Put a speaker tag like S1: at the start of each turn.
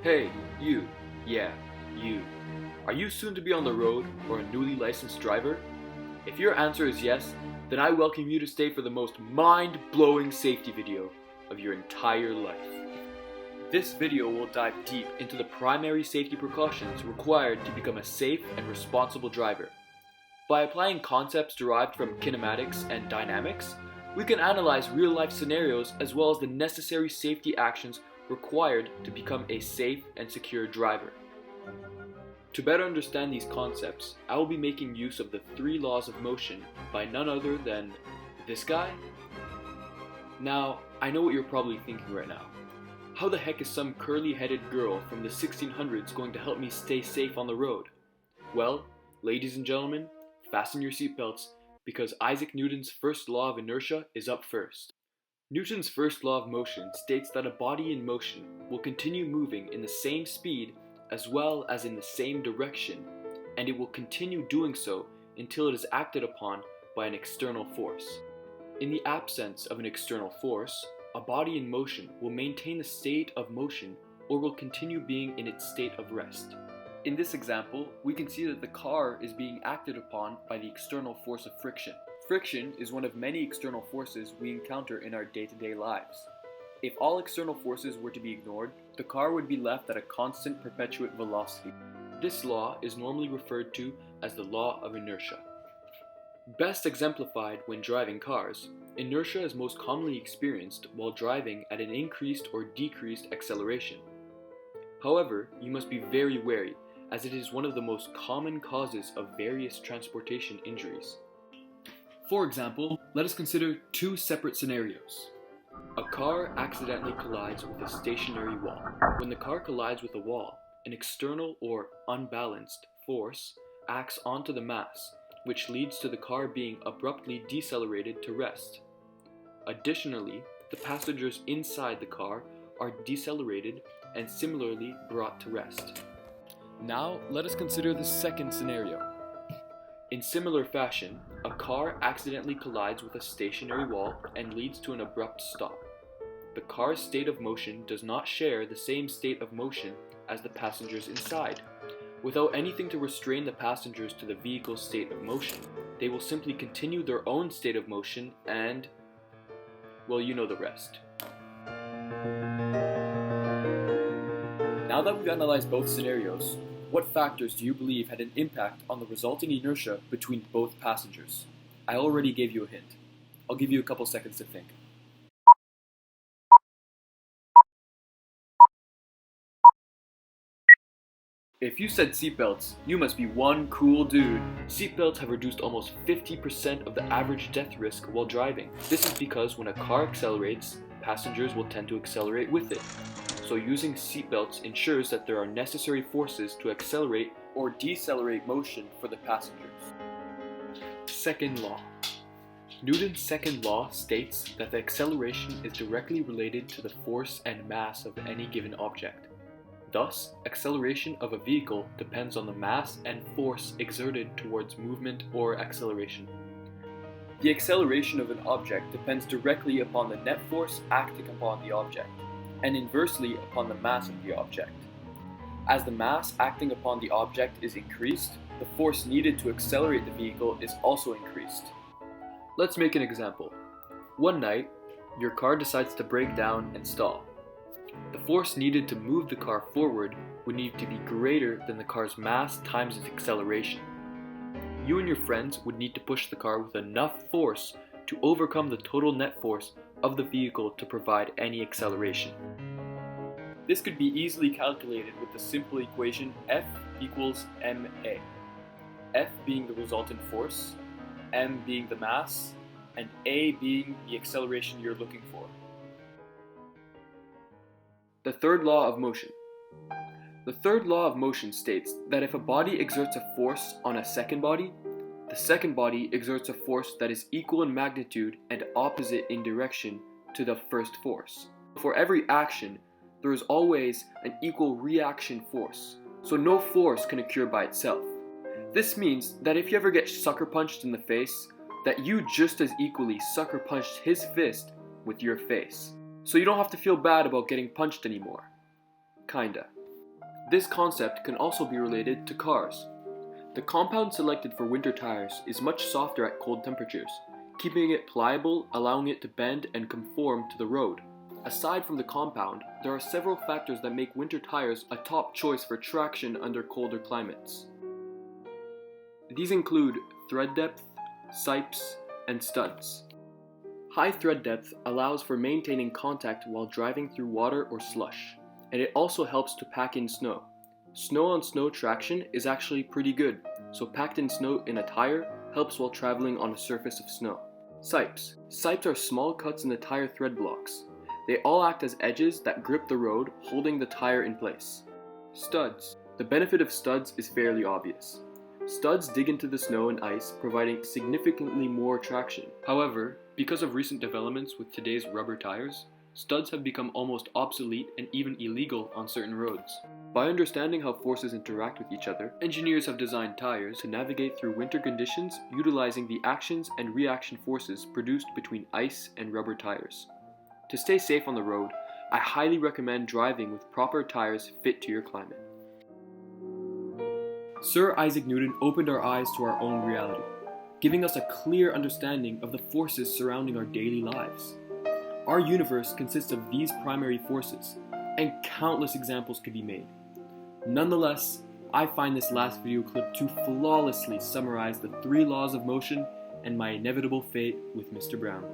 S1: Hey, you. Yeah, you. Are you soon to be on the road or a newly licensed driver? If your answer is yes, then I welcome you to stay for the most mind-blowing safety video of your entire life. This video will dive deep into the primary safety precautions required to become a safe and responsible driver. By applying concepts derived from kinematics and dynamics, we can analyze real-life scenarios as well as the necessary safety actions required to become a safe and secure driver. To better understand these concepts, I will be making use of the 3 laws of motion by none other than this guy. Now, I know what you're probably thinking right now. How the heck is some curly-headed girl from the 1600s going to help me stay safe on the road? Well, ladies and gentlemen, fasten your seatbelts because Isaac Newton's first law of inertia is up first. Newton's first law of motion states that a body in motion will continue moving in the same speed as well as in the same direction, and it will continue doing so until it is acted upon by an external force. In the absence of an external force, a body in motion will maintain the state of motion or will continue being in its state of rest. In this example, we can see that the car is being acted upon by the external force of friction. Friction is one of many external forces we encounter in our day-to-day lives. If all external forces were to be ignored, the car would be left at a constant perpetuate velocity. This law is normally referred to as the law of inertia. Best exemplified when driving cars, inertia is most commonly experienced while driving at an increased or decreased acceleration. However, you must be very wary as it is one of the most common causes of various transportation injuries. For example, let us consider 2 separate scenarios. A car accidentally collides with a stationary wall. When the car collides with a wall, an external or unbalanced force acts onto the mass, which leads to the car being abruptly decelerated to rest. Additionally, the passengers inside the car are decelerated and similarly brought to rest. Now, let us consider the second scenario. In similar fashion, a car accidentally collides with a stationary wall and leads to an abrupt stop. The car's state of motion does not share the same state of motion as the passengers inside. Without anything to restrain the passengers to the vehicle's state of motion, they will simply continue their own state of motion and, well, you know the rest. Now that we've analyzed both scenarios, what factors do you believe had an impact on the resulting inertia between both passengers? I already gave you a hint. I'll give you a couple seconds to think. If you said seatbelts, you must be one cool dude. Seatbelts have reduced almost 50% of the average death risk while driving. This is because when a car accelerates, passengers will tend to accelerate with it. So using seatbelts ensures that there are necessary forces to accelerate or decelerate motion for the passengers. Second law. Newton's second law states that the acceleration is directly related to the force and mass of any given object. Thus, acceleration of a vehicle depends on the mass and force exerted towards movement or acceleration. The acceleration of an object depends directly upon the net force acting upon the object, and inversely upon the mass of the object. As the mass acting upon the object is increased, the force needed to accelerate the vehicle is also increased. Let's make an example. One night, your car decides to break down and stall. The force needed to move the car forward would need to be greater than the car's mass times its acceleration. You and your friends would need to push the car with enough force to overcome the total net force of the vehicle to provide any acceleration. This could be easily calculated with the simple equation F equals ma. F being the resultant force, m being the mass, and a being the acceleration you're looking for. The third law of motion. The third law of motion states that if a body exerts a force on a second body, the second body exerts a force that is equal in magnitude and opposite in direction to the first force. For every action, there is always an equal reaction force, so no force can occur by itself. This means that if you ever get sucker punched in the face, that you just as equally sucker punched his fist with your face. So you don't have to feel bad about getting punched anymore. Kinda. This concept can also be related to cars. The compound selected for winter tires is much softer at cold temperatures, keeping it pliable, allowing it to bend and conform to the road. Aside from the compound, there are several factors that make winter tires a top choice for traction under colder climates. These include thread depth, sipes, and studs. High thread depth allows for maintaining contact while driving through water or slush, and it also helps to pack in snow. Snow-on-snow traction is actually pretty good, so packed in snow in a tire helps while traveling on a surface of snow. Sipes. Sipes are small cuts in the tire thread blocks. They all act as edges that grip the road, holding the tire in place. Studs. The benefit of studs is fairly obvious. Studs dig into the snow and ice, providing significantly more traction. However, because of recent developments with today's rubber tires, studs have become almost obsolete and even illegal on certain roads. By understanding how forces interact with each other, engineers have designed tires to navigate through winter conditions utilizing the actions and reaction forces produced between ice and rubber tires. To stay safe on the road, I highly recommend driving with proper tires fit to your climate. Sir Isaac Newton opened our eyes to our own reality, giving us a clear understanding of the forces surrounding our daily lives. Our universe consists of these primary forces, and countless examples could be made. Nonetheless, I find this last video clip to flawlessly summarize the 3 laws of motion and my inevitable fate with Mr. Brown.